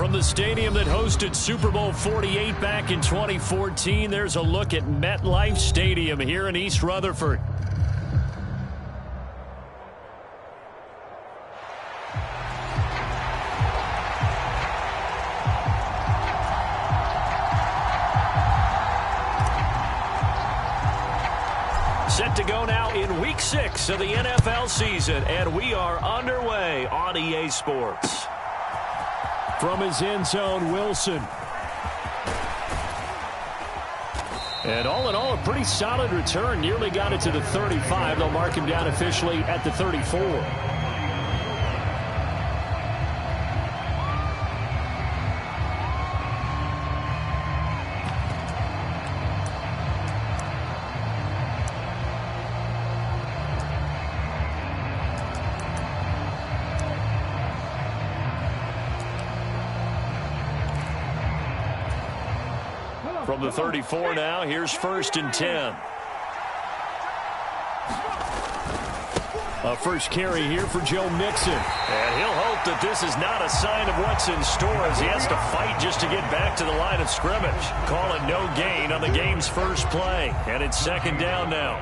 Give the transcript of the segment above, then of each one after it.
From the stadium that hosted Super Bowl 48 back in 2014, there's a look at MetLife Stadium here in East Rutherford. Set to go now in Week 6 of the NFL season, and we are underway on EA Sports. From his end zone, Wilson. And all in all, a pretty solid return. Nearly got it to the 35. They'll mark him down officially at the 34. From the 34 now, here's 1st and 10. A first carry here for Joe Mixon. And he'll hope that this is not a sign of what's in store as he has to fight just to get back to the line of scrimmage. Call it no gain on the game's first play. And it's 2nd down now.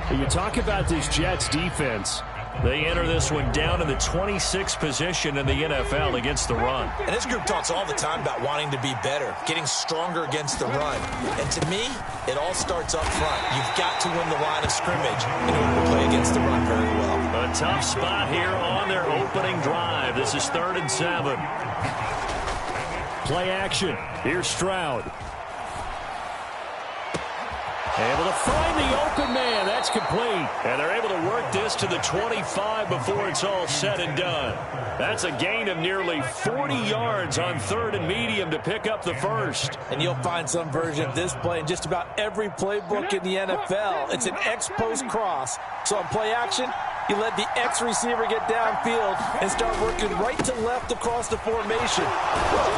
When you talk about this Jets defense, they enter this one down in the 26th position in the NFL against the run. And this group talks all the time about wanting to be better, getting stronger against the run. And to me, it all starts up front. You've got to win the line of scrimmage in order to play against the run very well. A tough spot here on their opening drive. This is 3rd and 7. Play action. Here's Stroud. Able to find the open man. That's complete. And they're able to work this to the 25 before it's all said and done. That's a gain of nearly 40 yards on 3rd and medium to pick up the first. And you'll find some version of this play in just about every playbook in the NFL. It's an X-post cross. So on play action, you let the X receiver get downfield and start working right to left across the formation.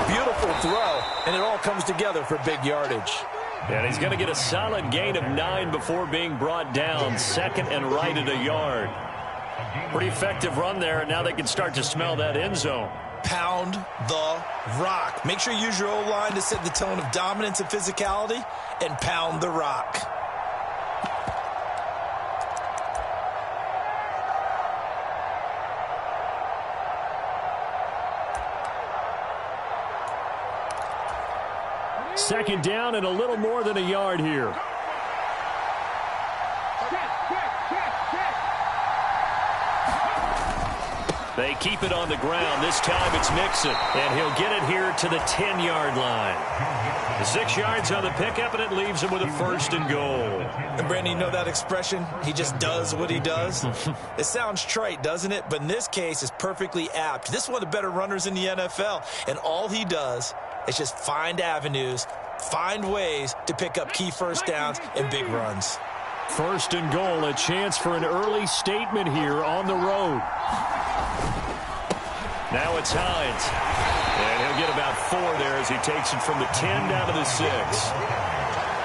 Beautiful throw, and it all comes together for big yardage. And he's going to get a solid gain of 9 before being brought down. 2nd and right at a yard. Pretty effective run there, and now they can start to smell that end zone. Pound the rock. Make sure you use your O-line to set the tone of dominance and physicality, and pound the rock. Second down and a little more than a yard here. They keep it on the ground. This time it's Mixon, and he'll get it here to the 10-yard line. 6 yards on the pickup, and it leaves him with a 1st and goal. And, Brandon, you know that expression? He just does what he does? It sounds trite, doesn't it? But in this case, it's perfectly apt. This is one of the better runners in the NFL, and all he does is just find avenues, find ways to pick up key first downs and big runs. 1st and goal, a chance for an early statement here on the road. Now it's Hines. And he'll get about 4 there as he takes it from the 10 down to the 6.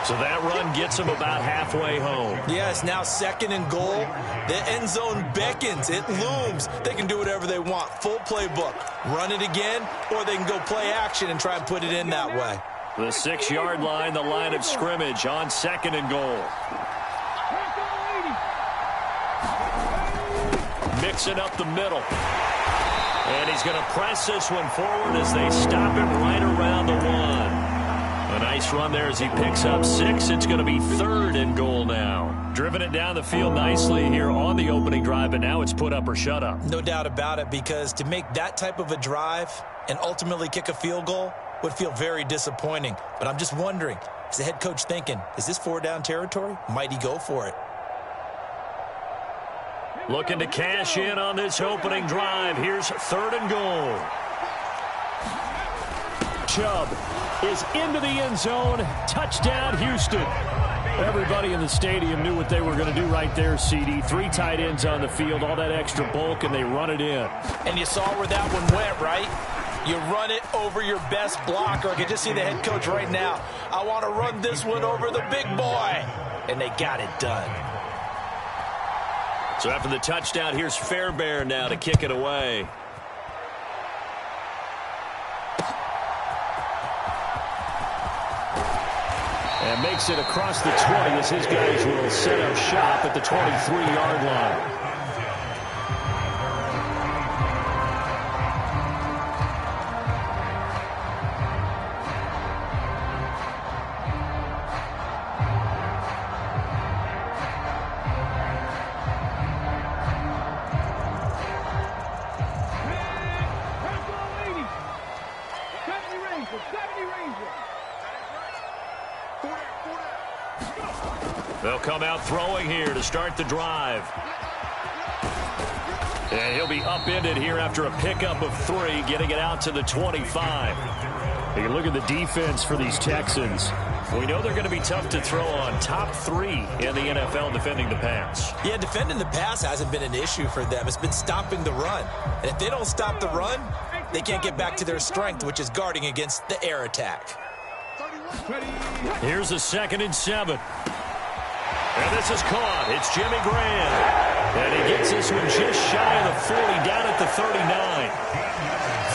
So that run gets him about halfway home. Yes, now 2nd and goal. The end zone beckons. It looms. They can do whatever they want. Full playbook. Run it again, or they can go play action and try and put it in that way. The 6-yard line, the line of scrimmage on 2nd and goal. Mixing up the middle. And he's going to press this one forward as they stop him right around the 1. A nice run there as he picks up 6. It's going to be 3rd and goal now. Driven it down the field nicely here on the opening drive, but now it's put up or shut up. No doubt about it, because to make that type of a drive and ultimately kick a field goal would feel very disappointing. But I'm just wondering, is the head coach thinking, is this 4-down territory? Might he go for it? Looking to cash in on this opening drive. Here's 3rd and goal. Chubb is into the end zone. Touchdown, Houston. Everybody in the stadium knew what they were going to do right there, CD. 3 tight ends on the field, all that extra bulk, and they run it in. And you saw where that one went, right? You run it over your best blocker. I can just see the head coach right now. I want to run this one over the big boy. And they got it done. So after the touchdown, here's Fairbairn now to kick it away. And makes it across the 20 as his guys will set up shop at the 23-yard line. They'll come out throwing here to start the drive. And he'll be upended here after a pickup of 3, getting it out to the 25. You look at the defense for these Texans. We know they're going to be tough to throw on. Top 3 in the NFL defending the pass. Yeah, defending the pass hasn't been an issue for them. It's been stopping the run. And if they don't stop the run, they can't get back to their strength, which is guarding against the air attack. Here's a 2nd and 7. And this is caught. It's Jimmy Graham. And he gets this one just shy of the 40, down at the 39.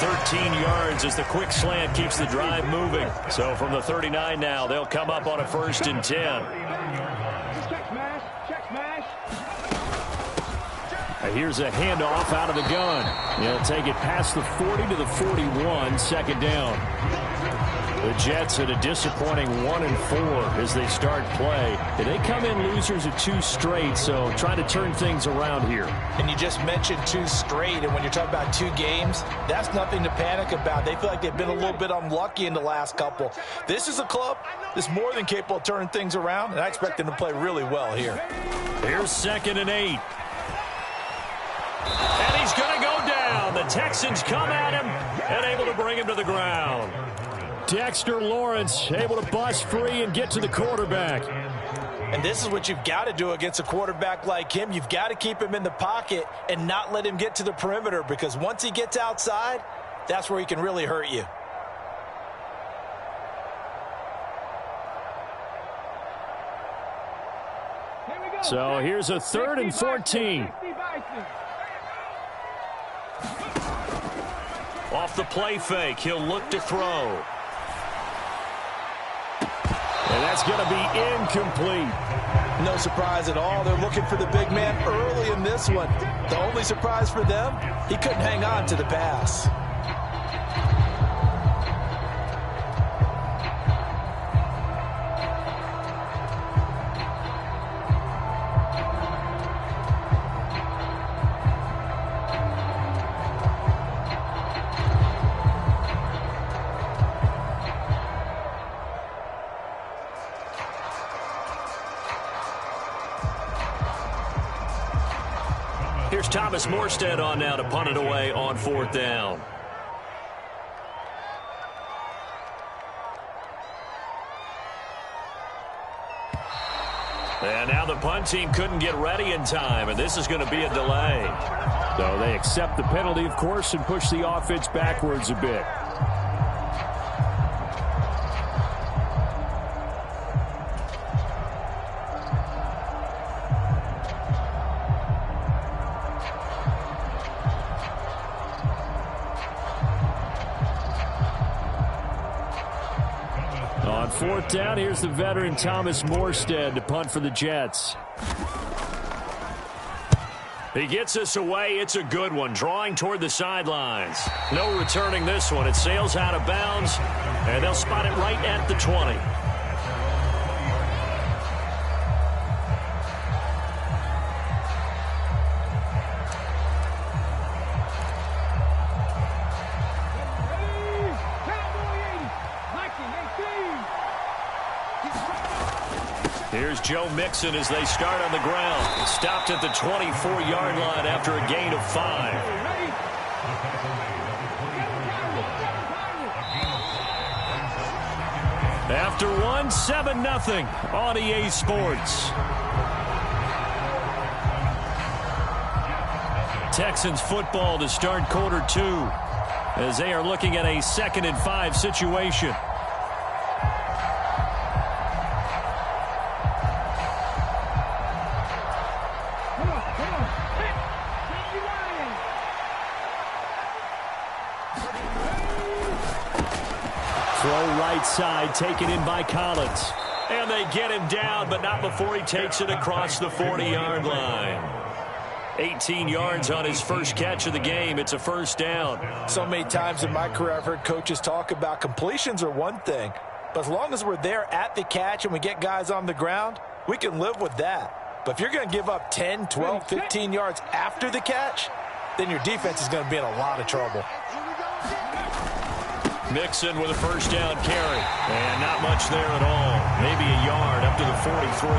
13 yards as the quick slant keeps the drive moving. So from the 39 now, they'll come up on a 1st and 10. Here's a handoff out of the gun. He'll take it past the 40 to the 41, 2nd down. The Jets at a disappointing 1-4 as they start play. And they come in losers of 2 straight, so trying to turn things around here. And you just mentioned 2 straight, and when you're talking about 2 games, that's nothing to panic about. They feel like they've been a little bit unlucky in the last couple. This is a club that's more than capable of turning things around, and I expect them to play really well here. Here's 2nd and 8. And he's going to go down. The Texans come at him and able to bring him to the ground. Dexter Lawrence able to bust free and get to the quarterback. And this is what you've got to do against a quarterback like him. You've got to keep him in the pocket and not let him get to the perimeter, because once he gets outside, that's where he can really hurt you. So here's a 3rd and 14. Off the play fake, he'll look to throw. And that's going to be incomplete. No surprise at all. They're looking for the big man early in this one. The only surprise for them, he couldn't hang on to the pass. Here's Thomas Morstead on now to punt it away on 4th down. And now the punt team couldn't get ready in time, and this is going to be a delay. So they accept the penalty, of course, and push the offense backwards a bit. On 4th down, here's the veteran Thomas Morstead to punt for the Jets. He gets us away. It's a good one, drawing toward the sidelines. No returning this one. It sails out of bounds, and they'll spot it right at the 20. Here's Joe Mixon as they start on the ground. Stopped at the 24-yard line after a gain of 5. After one, 7-0 on EA Sports. Texans football to start quarter 2 as they are looking at a 2nd and 5 situation. Throw right side, taken in by Collins. And And they get him down, but not before he takes it across the 40-yard line. 18 yards on his first catch of the game. It's a first down. So many times in my career I've heard coaches talk about completions are one thing, but as long as we're there at the catch and we get guys on the ground, we can live with that. But if you're going to give up 10, 12, 15 yards after the catch, then your defense is going to be in a lot of trouble. Mixon with a first down carry. And not much there at all. Maybe a yard up to the 43.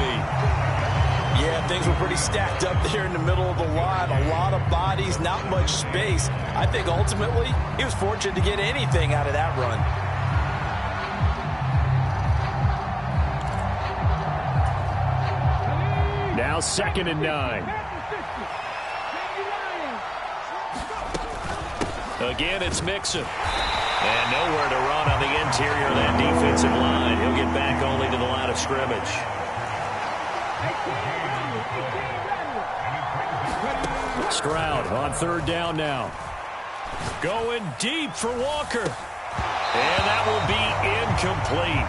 Yeah, things were pretty stacked up there in the middle of the line. A lot of bodies, not much space. I think ultimately he was fortunate to get anything out of that run. Now 2nd and 9. Again, it's Mixon. And nowhere to run on the interior of that defensive line. He'll get back only to the line of scrimmage. Stroud on 3rd down now. Going deep for Walker. And that will be incomplete.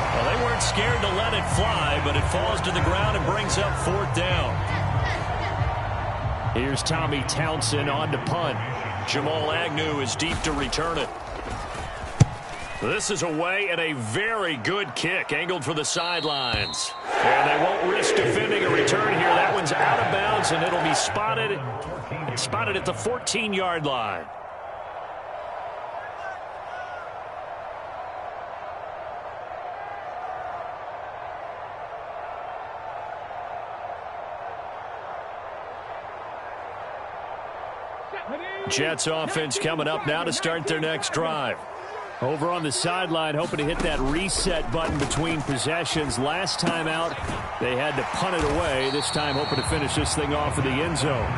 Well, they weren't scared to let it fly, but it falls to the ground and brings up 4th down. Here's Tommy Townsend on to punt. Jamal Agnew is deep to return it. This is away and a very good kick angled for the sidelines. And they won't risk defending a return here. That one's out of bounds, and it'll be spotted at the 14-yard line. Jets offense coming up now to start their next drive. Over on the sideline, hoping to hit that reset button between possessions. Last time out, they had to punt it away. This time, hoping to finish this thing off in the end zone.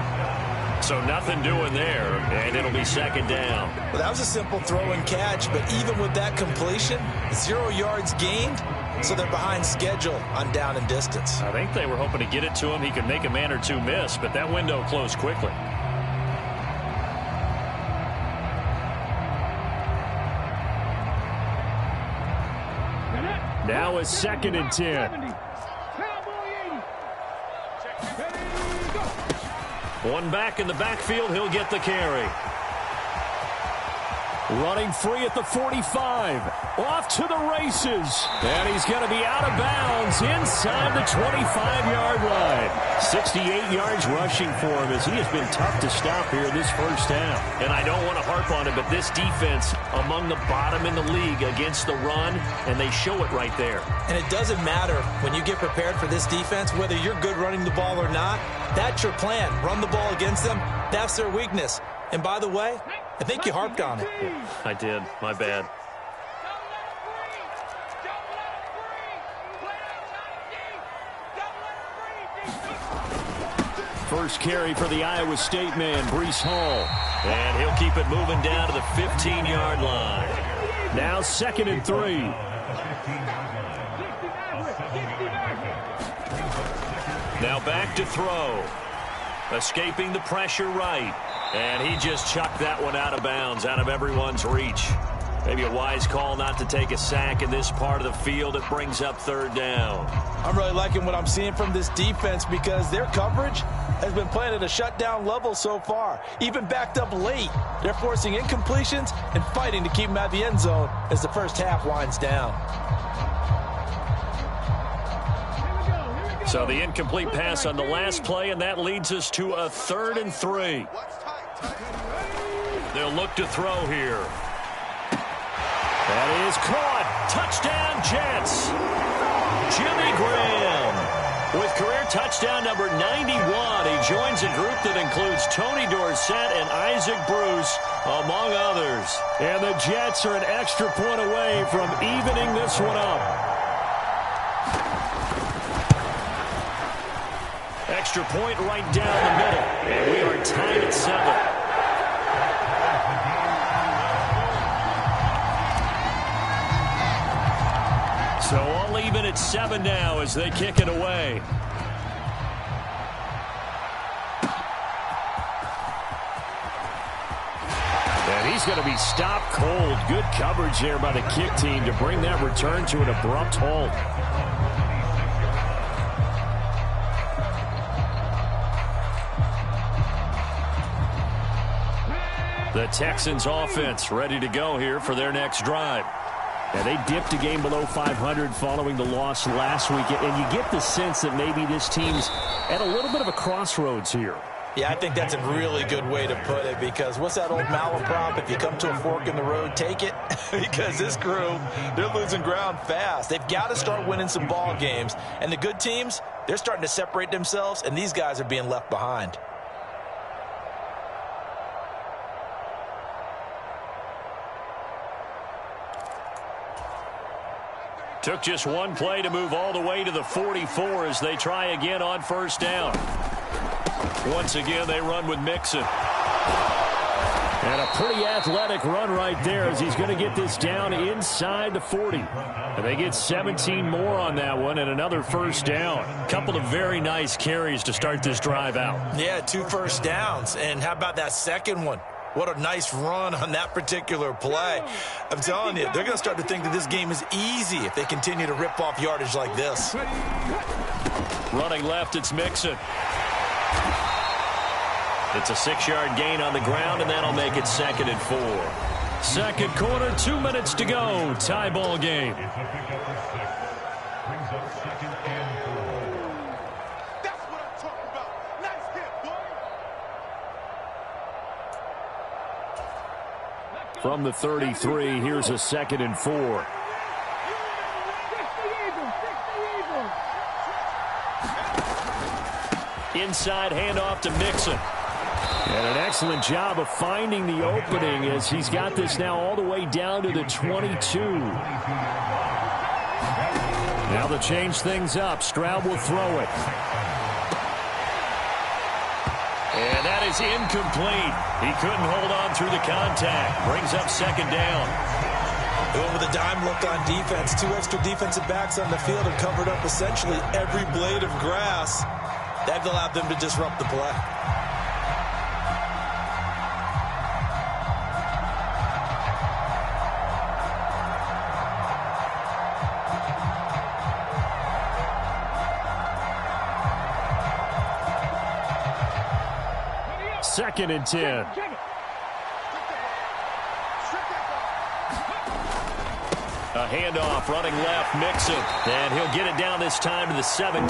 So nothing doing there, and it'll be 2nd down. Well, that was a simple throw and catch, but even with that completion, 0 yards gained, so they're behind schedule on down and distance. I think they were hoping to get it to him. He could make a man or two miss, but that window closed quickly. Now it's 2nd and 10. One back in the backfield. He'll get the carry. Running free at the 45. Off to the races. And he's going to be out of bounds inside the 25-yard line. 68 yards rushing for him as he has been tough to stop here this first down. And I don't want to harp on it, but this defense among the bottom in the league against the run, and they show it right there. And it doesn't matter when you get prepared for this defense, whether you're good running the ball or not. That's your plan. Run the ball against them. That's their weakness. And by the way, I think you harped on it. I did. My bad. First carry for the Iowa State man, Breece Hall. And he'll keep it moving down to the 15-yard line. Now 2nd and 3. Now back to throw. Escaping the pressure right. And he just chucked that one out of bounds, out of everyone's reach. Maybe a wise call not to take a sack in this part of the field. It brings up 3rd down. I'm really liking what I'm seeing from this defense because their coverage has been playing at a shutdown level so far. Even backed up late, they're forcing incompletions and fighting to keep them out of the end zone as the first half winds down. So the incomplete pass on the last play, and that leads us to a 3rd and 3. They'll look to throw here. That is caught. Touchdown, Jets. Jimmy Graham with career touchdown number 91. He joins a group that includes Tony Dorsett and Isaac Bruce, among others. And the Jets are an extra point away from evening this one up. Extra point right down the middle. And we are tied at 7. So all even at 7 now as they kick it away. And he's going to be stopped cold. Good coverage there by the kick team to bring that return to an abrupt halt. The Texans offense ready to go here for their next drive. Yeah, they dipped a game below 500 following the loss last week, and you get the sense that maybe this team's at a little bit of a crossroads here. Yeah, I think that's a really good way to put it, because what's that old malaprop? If you come to a fork in the road, take it. Because this crew, they're losing ground fast. They've got to start winning some ball games. And the good teams, they're starting to separate themselves, and these guys are being left behind. Took just one play to move all the way to the 44 as they try again on first down. Once again, they run with Mixon. And a pretty athletic run right there as he's going to get this down inside the 40. And they get 17 more on that one and another first down. Couple of very nice carries to start this drive out. Yeah, 2 first downs. And how about that second one? What a nice run on that particular play. I'm telling you, they're going to start to think that this game is easy if they continue to rip off yardage like this. Running left, it's Mixon. It's a 6-yard gain on the ground, and that'll make it 2nd and 4. Second quarter, 2 minutes to go. Tie ball game. From the 33, here's a 2nd and 4. Inside handoff to Mixon. And an excellent job of finding the opening as he's got this now all the way down to the 22. Now to change things up, Stroud will throw it. And that is incomplete. He couldn't hold on through the contact. Brings up 2nd down. Going with a dime look on defense. 2 extra defensive backs on the field and covered up essentially every blade of grass. That allowed them to disrupt the play. Second and 10. A handoff running left, Mixon. And he'll get it down this time to the 17.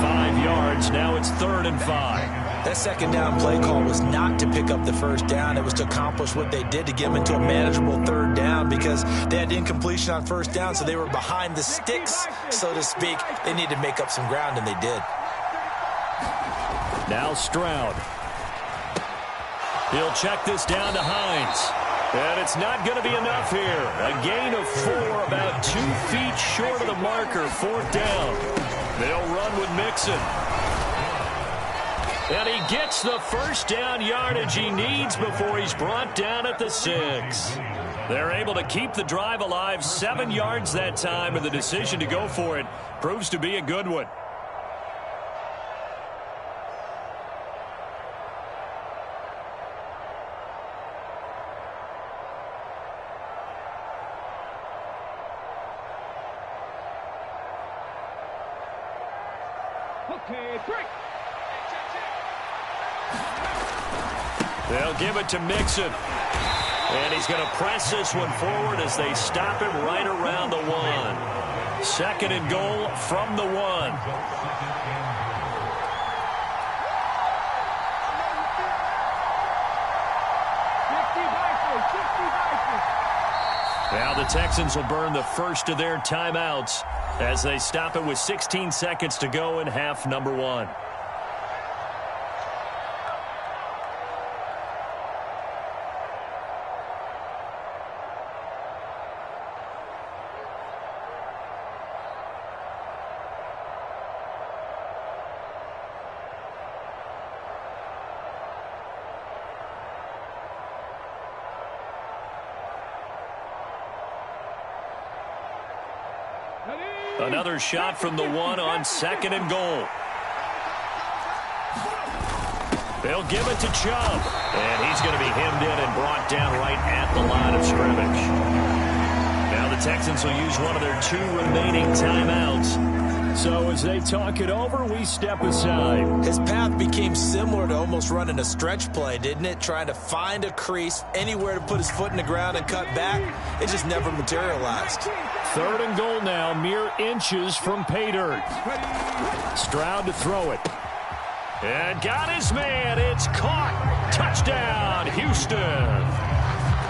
5 yards. Now it's 3rd and 5. That 2nd down play call was not to pick up the first down. It was to accomplish what they did to get them into a manageable 3rd down, because they had incompletion on first down, so they were behind the sticks, so to speak. They needed to make up some ground, and they did. Now Stroud. He'll check this down to Hines. And it's not going to be enough here. A gain of 4, about 2 feet short of the marker, 4th down. They'll run with Mixon. And he gets the first down yardage he needs before he's brought down at the 6. They're able to keep the drive alive, 7 yards that time, and the decision to go for it proves to be a good one. They'll give it to Mixon. And he's going to press this one forward as they stop him right around the 1. 2nd and goal from the 1. Now the Texans will burn the first of their timeouts as they stop it with 16 seconds to go in half number 1. Another shot from the 1 on 2nd and goal. They'll give it to Chubb. And he's going to be hemmed in and brought down right at the line of scrimmage. Now the Texans will use one of their 2 remaining timeouts. So as they talk it over, we step aside. His path became similar to almost running a stretch play, didn't it? Trying to find a crease, anywhere to put his foot in the ground and cut back. It just never materialized. 3rd and goal now, mere inches from pay dirt. Stroud to throw it. And got his man. It's caught. Touchdown, Houston.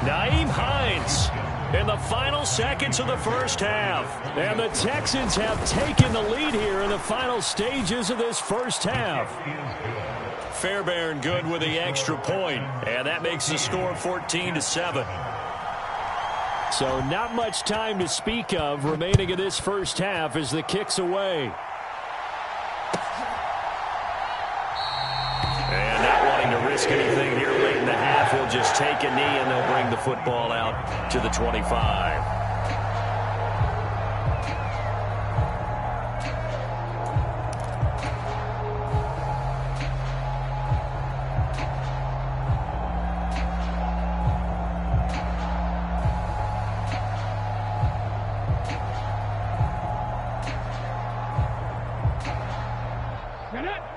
Nyheim Hines in the final seconds of the first half. And the Texans have taken the lead here in the final stages of this first half. Fairbairn good with the extra point, and that makes the score 14-7. So not much time to speak of remaining in this first half as the kick's away. And not wanting to risk anything here late in the half, he'll just take a knee and they'll bring the football out to the 25.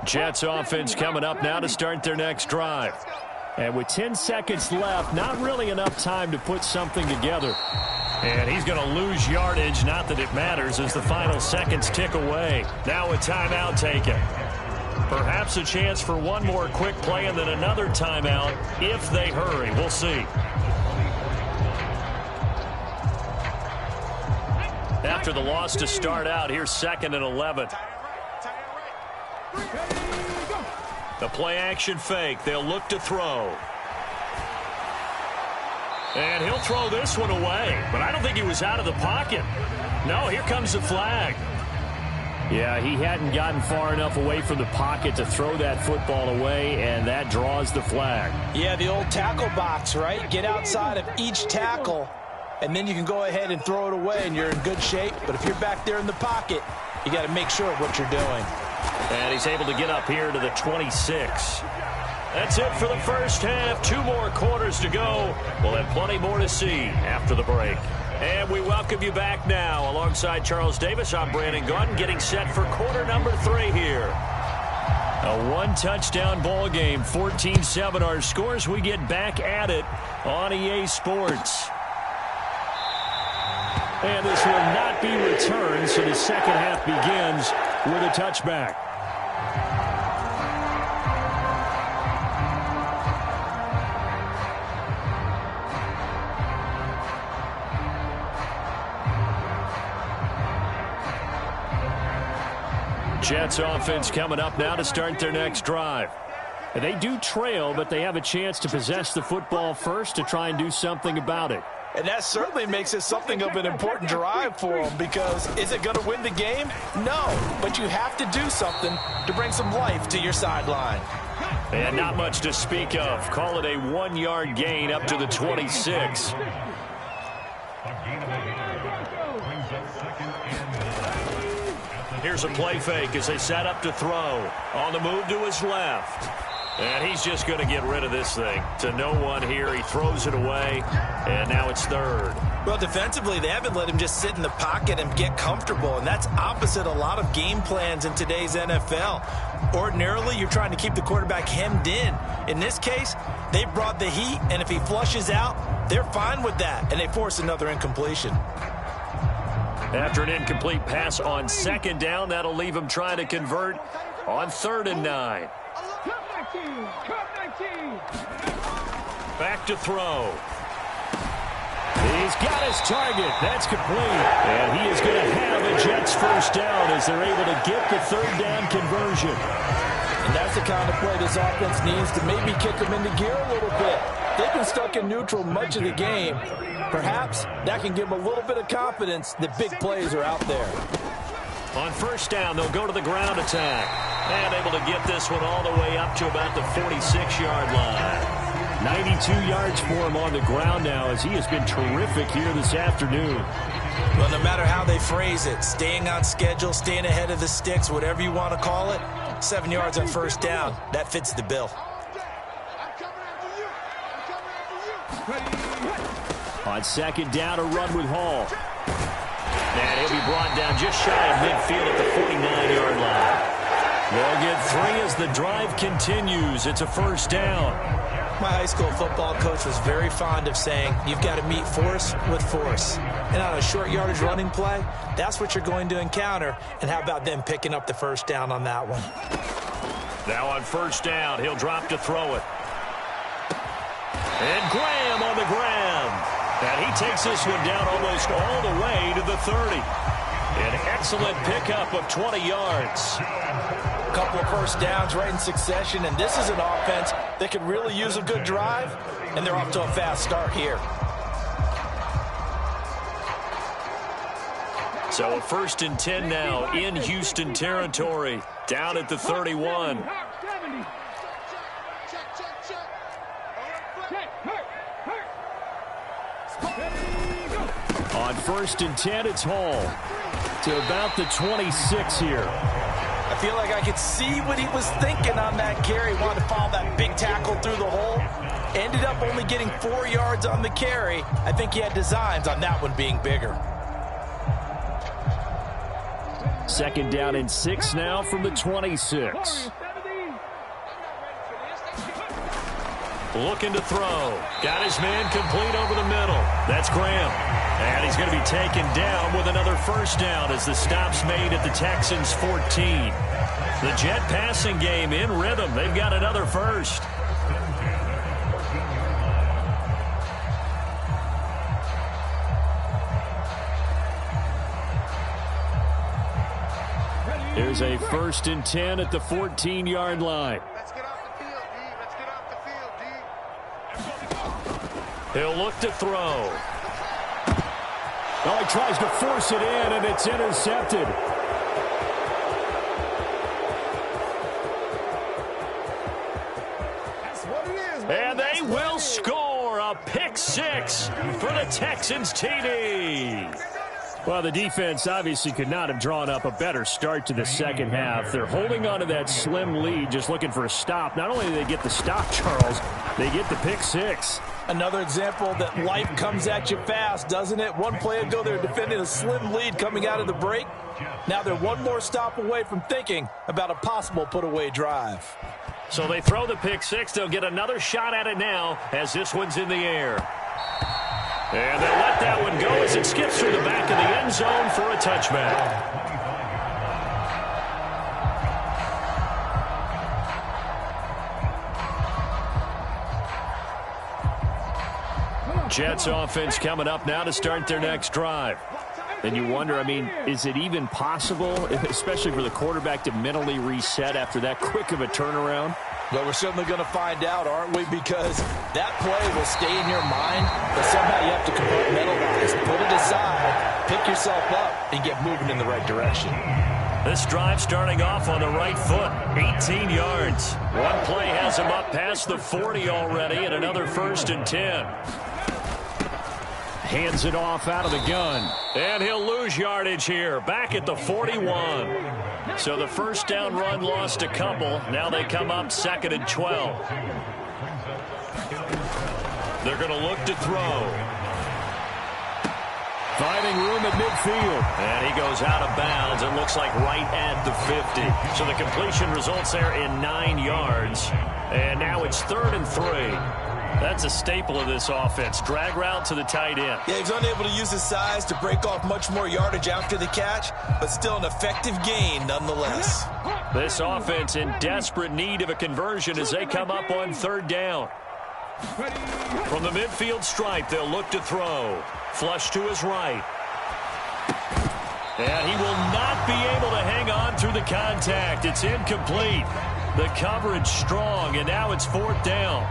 Jets offense coming up now to start their next drive. And with 10 seconds left, not really enough time to put something together. And he's going to lose yardage, not that it matters, as the final seconds tick away. Now a timeout taken. Perhaps a chance for one more quick play and then another timeout if they hurry. We'll see. After the loss to start out, here's 2nd and 11. The play-action fake. They'll look to throw. And he'll throw this one away. But I don't think he was out of the pocket. No, here comes the flag. Yeah, he hadn't gotten far enough away from the pocket to throw that football away, and that draws the flag. Yeah, the old tackle box, right? Get outside of each tackle, and then you can go ahead and throw it away, and you're in good shape. But if you're back there in the pocket, you got to make sure of what you're doing. And he's able to get up here to the 26. That's it for the first half. 2 more quarters to go. We'll have plenty more to see after the break. And we welcome you back now. Alongside Charles Davis, I'm Brandon Gaudin, getting set for quarter number 3 here. A 1-touchdown ball game, 14-7 our scores. We get back at it on EA Sports. And this will not be returned, so the second half begins with a touchback. Jets offense coming up now to start their next drive. And they do trail, but they have a chance to possess the football first to try and do something about it. And that certainly makes it something of an important drive for them, because is it going to win the game? No, but you have to do something to bring some life to your sideline. And not much to speak of. Call it a 1-yard gain up to the 26. Here's a play fake as they set up to throw. On the move to his left. And he's just going to get rid of this thing. To no one here. He throws it away. And now it's 3rd. Well, defensively, they haven't let him just sit in the pocket and get comfortable. And that's opposite a lot of game plans in today's NFL. Ordinarily, you're trying to keep the quarterback hemmed in. In this case, they brought the heat. And if he flushes out, they're fine with that. And they force another incompletion. After an incomplete pass on 2nd down, that'll leave him trying to convert on 3rd and 9. Back to throw. He's got his target. That's complete. And he is going to have a Jets first down as they're able to get the 3rd down conversion. And that's the kind of play this offense needs to maybe kick them into gear a little bit. They've been stuck in neutral much of the game. Perhaps that can give them a little bit of confidence that big plays are out there. On 1st down, they'll go to the ground attack. And able to get this one all the way up to about the 46-yard line. 92 yards for him on the ground now, as he has been terrific here this afternoon. Well, no matter how they phrase it, staying on schedule, staying ahead of the sticks, whatever you want to call it, 7 yards on 1st down, that fits the bill. On 2nd down, a run with Hall. And he'll be brought down just shy of midfield at the as the drive continues. It's a first down. My high school football coach was very fond of saying, you've got to meet force with force. And on a short yardage running play, that's what you're going to encounter. And how about them picking up the first down on that one? Now on first down, he'll drop to throw it. And Graham on the ground. And he takes this one down almost all the way to the 30. An excellent pickup of 20 yards. A couple of first downs right in succession, and this is an offense that could really use a good drive, and they're off to a fast start here. So a 1st and 10 now in Houston territory, down at the 31. On 1st and 10, it's Hall to about the 26 here. I feel like I could see what he was thinking on that carry. Wanted to follow that big tackle through the hole. Ended up only getting 4 yards on the carry. I think he had designs on that one being bigger. 2nd down and 6 now from the 26. Looking to throw. Got his man complete over the middle. That's Graham. And he's going to be taken down with another first down as the stop's made at the Texans' 14. The Jet passing game in rhythm. They've got another first. Here's a 1st and 10 at the 14-yard line. Let's get off the field, D. Let's get off the field, D. He'll look to throw. Well, he tries to force it in, and it's intercepted. That's what it is, man. And they will score a pick six for the Texans TD. Well, the defense obviously could not have drawn up a better start to the second half. They're holding on to that slim lead, just looking for a stop. Not only do they get the stop, Charles, they get the pick six. Another example that life comes at you fast, doesn't it? One play ago, they were defending a slim lead coming out of the break. Now they're one more stop away from thinking about a possible put-away drive. So they throw the pick six. They'll get another shot at it now as this one's in the air. And they'll let that one go as it skips through the back of the end zone for a touchback. Jets offense coming up now to start their next drive. And you wonder, I mean, is it even possible, especially for the quarterback, to mentally reset after that quick of a turnaround? Well, we're certainly going to find out, aren't we? Because that play will stay in your mind, but somehow you have to compartmentalize, put it aside, pick yourself up, and get moving in the right direction. This drive starting off on the right foot, 18 yards. One play has him up past the 40 already, and another 1st and 10. Hands it off out of the gun. And he'll lose yardage here, back at the 41. So the first down run lost a couple. Now they come up 2nd and 12. They're going to look to throw. Finding room at midfield. And he goes out of bounds. It looks like right at the 50. So the completion results there in 9 yards. And now it's 3rd and 3. That's a staple of this offense. Drag route to the tight end. Yeah, he's unable to use his size to break off much more yardage after the catch, but still an effective gain nonetheless. This offense in desperate need of a conversion as they come up on 3rd down. From the midfield stripe, they'll look to throw. Flush to his right. And he will not be able to hang on through the contact. It's incomplete. The coverage strong, and now it's 4th down.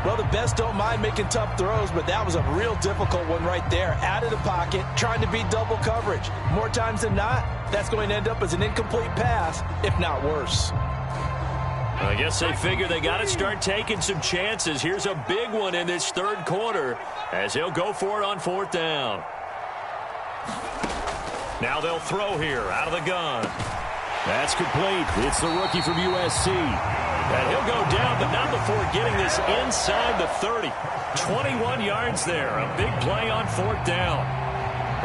Well, the best don't mind making tough throws, but that was a real difficult one right there. Out of the pocket, trying to beat double coverage. More times than not, that's going to end up as an incomplete pass, if not worse. I guess they figure they got to start taking some chances. Here's a big one in this 3rd quarter as he'll go for it on 4th down. Now they'll throw here out of the gun. That's complete. It's the rookie from USC. And he'll go down, but not before getting this inside the 30. 21 yards there. A big play on 4th down.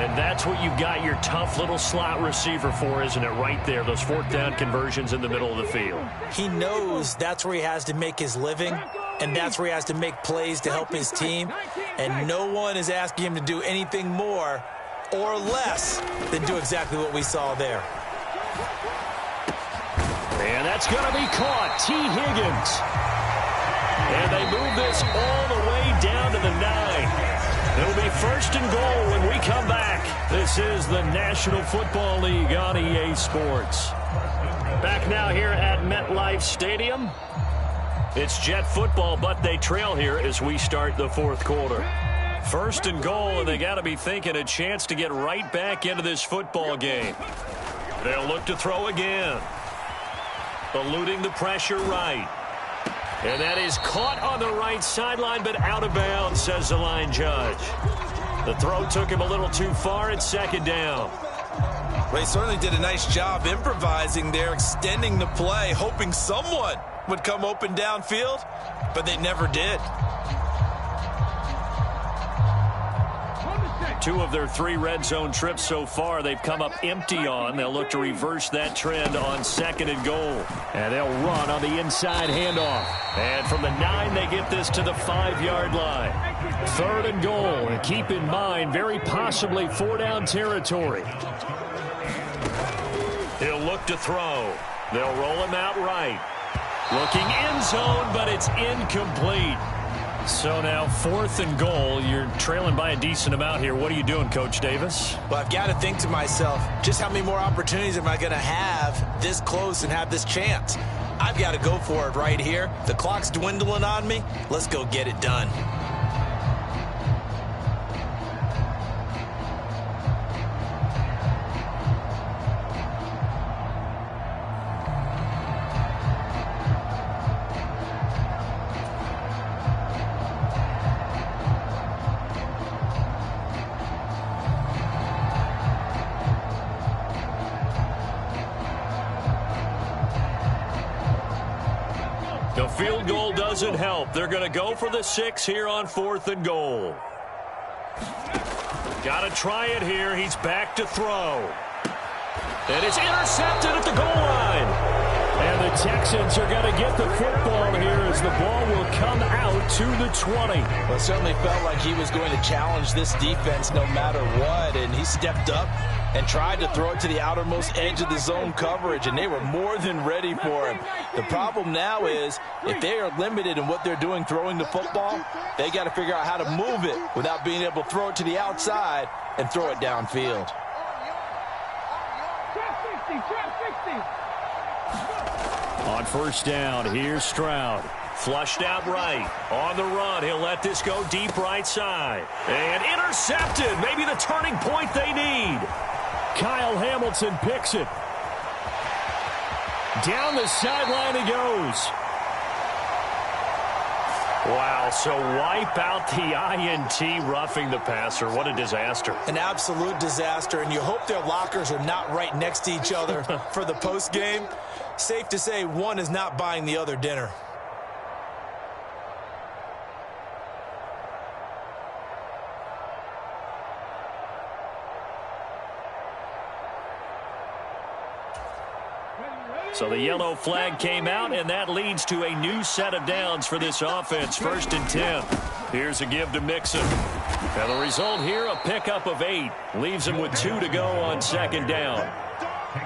And that's what you've got your tough little slot receiver for, isn't it? Right there, those fourth down conversions in the middle of the field. He knows that's where he has to make his living, and that's where he has to make plays to help his team. And no one is asking him to do anything more or less than do exactly what we saw there. And that's going to be caught. T. Higgins. And they move this all the way down to the 9. It'll be first and goal when we come back. This is the National Football League on EA Sports. Back now here at MetLife Stadium. It's Jet football, but they trail here as we start the fourth quarter. First and goal, and they got to be thinking a chance to get right back into this football game. They'll look to throw again. Eluding the pressure right. And that is caught on the right sideline, but out of bounds, says the line judge. The throw took him a little too far at second down. They certainly did a nice job improvising there, extending the play, hoping someone would come open downfield, but they never did. 2 of their 3 red zone trips so far they've come up empty on. They'll look to reverse that trend on second and goal. And they'll run on the inside handoff. And from the 9, they get this to the 5-yard line. Third and goal. And keep in mind, very possibly 4-down territory. He'll look to throw. They'll roll him out right. Looking end zone, but it's incomplete. So now 4th and goal. You're trailing by a decent amount here. What are you doing, Coach Davis? Well, I've got to think to myself, just how many more opportunities am I going to have this close and have this chance? I've got to go for it right here. The clock's dwindling on me. Let's go get it done. The field goal doesn't help. They're going to go for the 6 here on 4th and goal. Got to try it here. He's back to throw. And it's intercepted at the goal line. And the Texans are going to get the football here as the ball will come out to the 20. Well, it certainly felt like he was going to challenge this defense no matter what, and he stepped up and tried to throw it to the outermost edge of the zone coverage, and they were more than ready for him. The problem now is if they are limited in what they're doing throwing the football, they got to figure out how to move it without being able to throw it to the outside and throw it downfield. On first down, here's Stroud. Flushed out right. On the run, he'll let this go deep right side. And intercepted. Maybe the turning point they need. Kyle Hamilton picks it. Down the sideline he goes. Wow, so wipe out the INT, roughing the passer. What a disaster. An absolute disaster, and you hope their lockers are not right next to each other for the postgame. Safe to say one is not buying the other dinner. So the yellow flag came out, and that leads to a new set of downs for this offense. 1st and 10. Here's a give to Mixon. And the result here, a pickup of 8. Leaves him with 2 to go on 2nd down.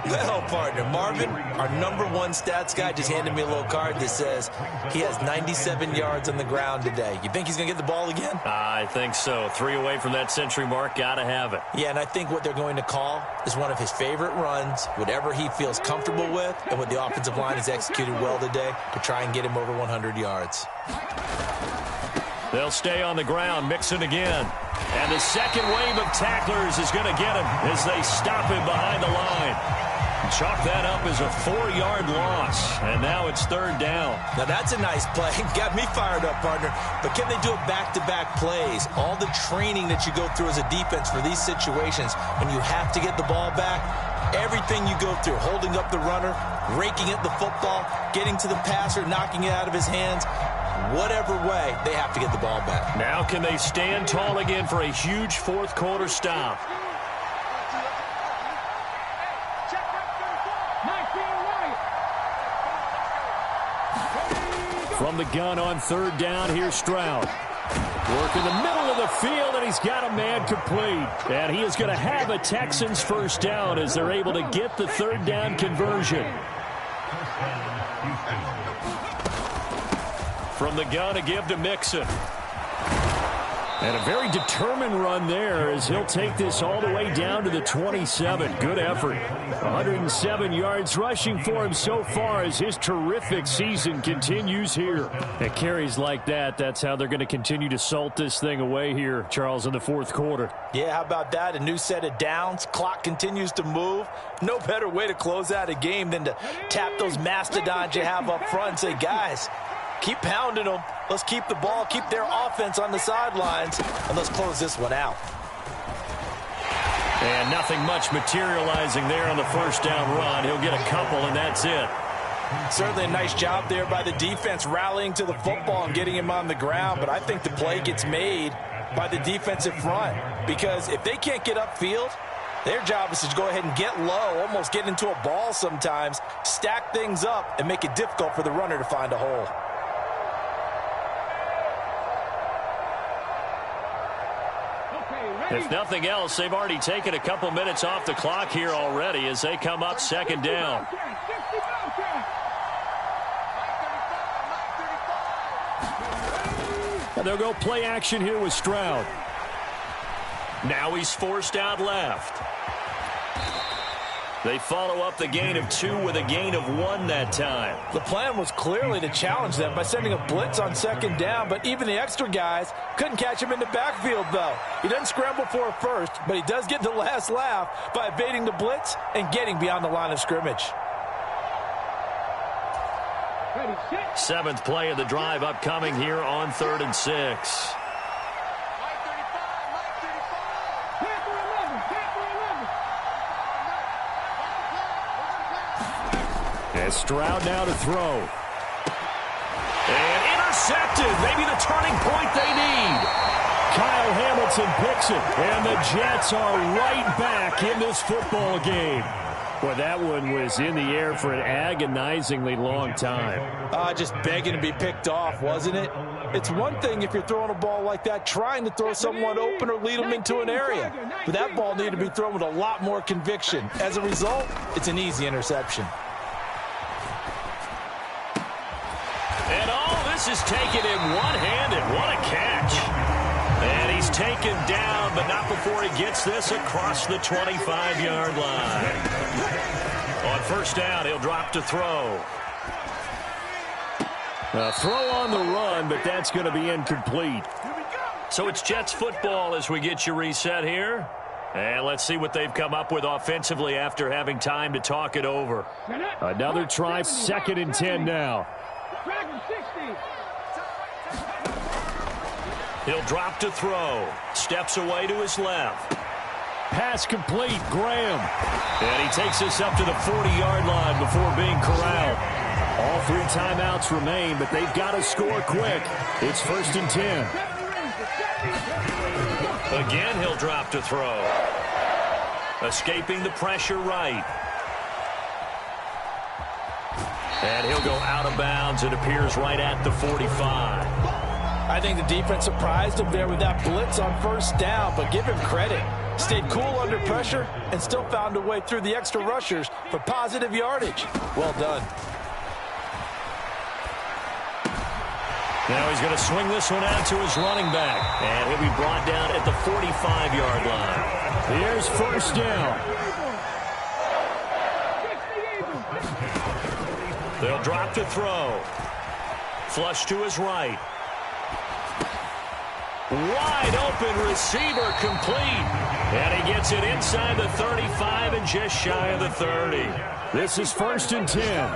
Well, partner, Marvin, our #1 stats guy, just handed me a little card that says he has 97 yards on the ground today. You think he's going to get the ball again? I think so. 3 away from that century mark. Got to have it. Yeah, and I think what they're going to call is one of his favorite runs, whatever he feels comfortable with, and what the offensive line has executed well today to try and get him over 100 yards. They'll stay on the ground. Mixon again. And the second wave of tacklers is going to get him as they stop him behind the line. Chalk that up as a 4-yard loss. And now it's 3rd down. Now that's a nice play. Got me fired up, partner. But can they do it back-to-back plays? All the training that you go through as a defense for these situations, when you have to get the ball back, everything you go through, holding up the runner, raking at the football, getting to the passer, knocking it out of his hands, whatever way, they have to get the ball back. Now can they stand tall again for a huge 4th quarter stop? From the gun on third down, here's Stroud. Work in the middle of the field, and he's got a man complete. And he is going to have a Texans first down as they're able to get the third down conversion. From the gun, a give to Mixon. And a very determined run there as he'll take this all the way down to the 27. Good effort. 107 yards rushing for him so far as his terrific season continues here. And carries like that, that's how they're going to continue to salt this thing away here, Charles, in the fourth quarter. Yeah, how about that? A new set of downs. Clock continues to move. No better way to close out a game than to tap those mastodons you have up front and say, guys, keep pounding them. Let's keep the ball, keep their offense on the sidelines, and let's close this one out. And nothing much materializing there on the first down run. He'll get a couple, and that's it. Certainly a nice job there by the defense rallying to the football and getting him on the ground, but I think the play gets made by the defensive front because if they can't get upfield, their job is to go ahead and get low, almost get into a ball sometimes, stack things up, and make it difficult for the runner to find a hole. If nothing else, they've already taken a couple minutes off the clock here already as they come up second down. And they'll go play action here with Stroud. Now he's forced out left. They follow up the gain of 2 with a gain of 1 that time. The plan was clearly to challenge them by sending a blitz on second down, but even the extra guys couldn't catch him in the backfield, though. He doesn't scramble for a first, but he does get the last laugh by evading the blitz and getting beyond the line of scrimmage. 7th play of the drive upcoming here on 3rd and 6. As Stroud now to throw. And intercepted. Maybe the turning point they need. Kyle Hamilton picks it. And the Jets are right back in this football game. Boy, that one was in the air for an agonizingly long time. Just begging to be picked off, wasn't it? It's one thing if you're throwing a ball like that, trying to throw someone open or lead them into an area. But that ball needed to be thrown with a lot more conviction. As a result, it's an easy interception. And all this is taken in one-handed. What a catch. And he's taken down, but not before he gets this across the 25-yard line. On first down, he'll drop to throw. A throw on the run, but that's going to be incomplete. So it's Jets football as we get you reset here. And let's see what they've come up with offensively after having time to talk it over. Another try, 2nd and 10 now. He'll drop to throw. Steps away to his left. Pass complete, Graham. And he takes us up to the 40-yard line before being corralled. All 3 timeouts remain, but they've got to score quick. It's 1st and 10. Again, he'll drop to throw. Escaping the pressure right. And he'll go out of bounds, it appears, right at the 45. I think the defense surprised him there with that blitz on first down, but give him credit. Stayed cool under pressure and still found a way through the extra rushers for positive yardage. Well done. Now he's going to swing this one out to his running back. And he'll be brought down at the 45-yard line. Here's first down. They'll drop to throw. Flush to his right. Wide open receiver complete. And he gets it inside the 35 and just shy of the 30. This is 1st and 10.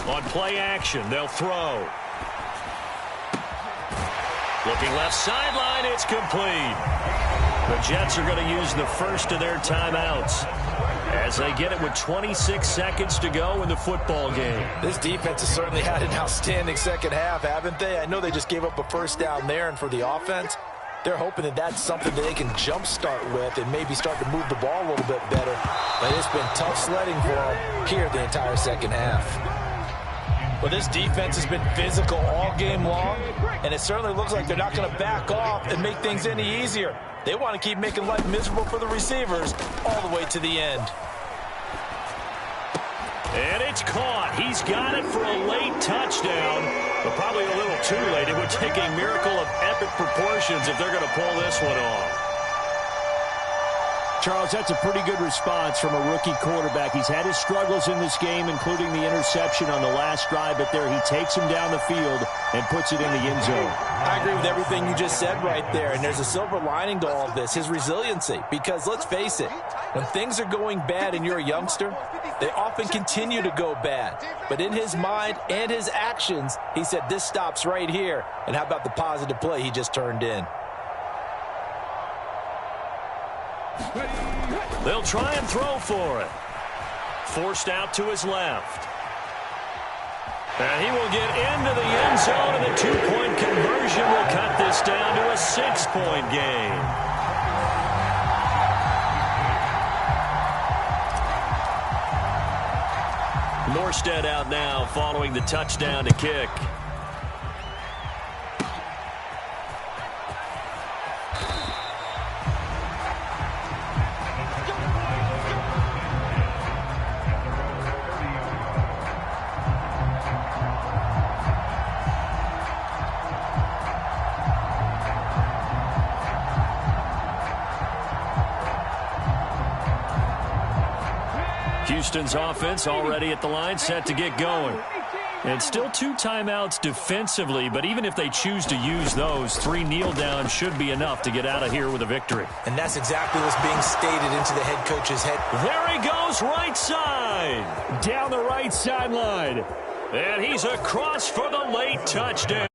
On play action, they'll throw. Looking left sideline, it's complete. The Jets are going to use the first of their timeouts as they get it with 26 seconds to go in the football game. This defense has certainly had an outstanding second half, haven't they? I know they just gave up a first down there and for the offense, They're hoping that that's something that they can jumpstart with and maybe start to move the ball a little bit better. But it's been tough sledding for them here the entire second half. Well, this defense has been physical all game long, and it certainly looks like they're not going to back off and make things any easier. They want to keep making life miserable for the receivers all the way to the end. And it's caught. He's got it for a late touchdown, but probably a little too late. It would take a miracle of epic proportions if they're going to pull this one off. Charles, that's a pretty good response from a rookie quarterback. He's had his struggles in this game, including the interception on the last drive, but there he takes him down the field and puts it in the end zone. I agree with everything you just said right there, and there's a silver lining to all of this, his resiliency. Because let's face it, when things are going bad and you're a youngster, they often continue to go bad. But in his mind and his actions, he said, this stops right here. And how about the positive play he just turned in? They'll try and throw for it. Forced out to his left. And he will get into the end zone, and the two-point conversion will cut this down to a 6-point game. Morstead out now following the touchdown to kick. Houston's offense already at the line, set to get going. And still 2 timeouts defensively, but even if they choose to use those, 3 kneel downs should be enough to get out of here with a victory. And that's exactly what's being stated into the head coach's head. There he goes, right side. Down the right sideline. And he's across for the late touchdown.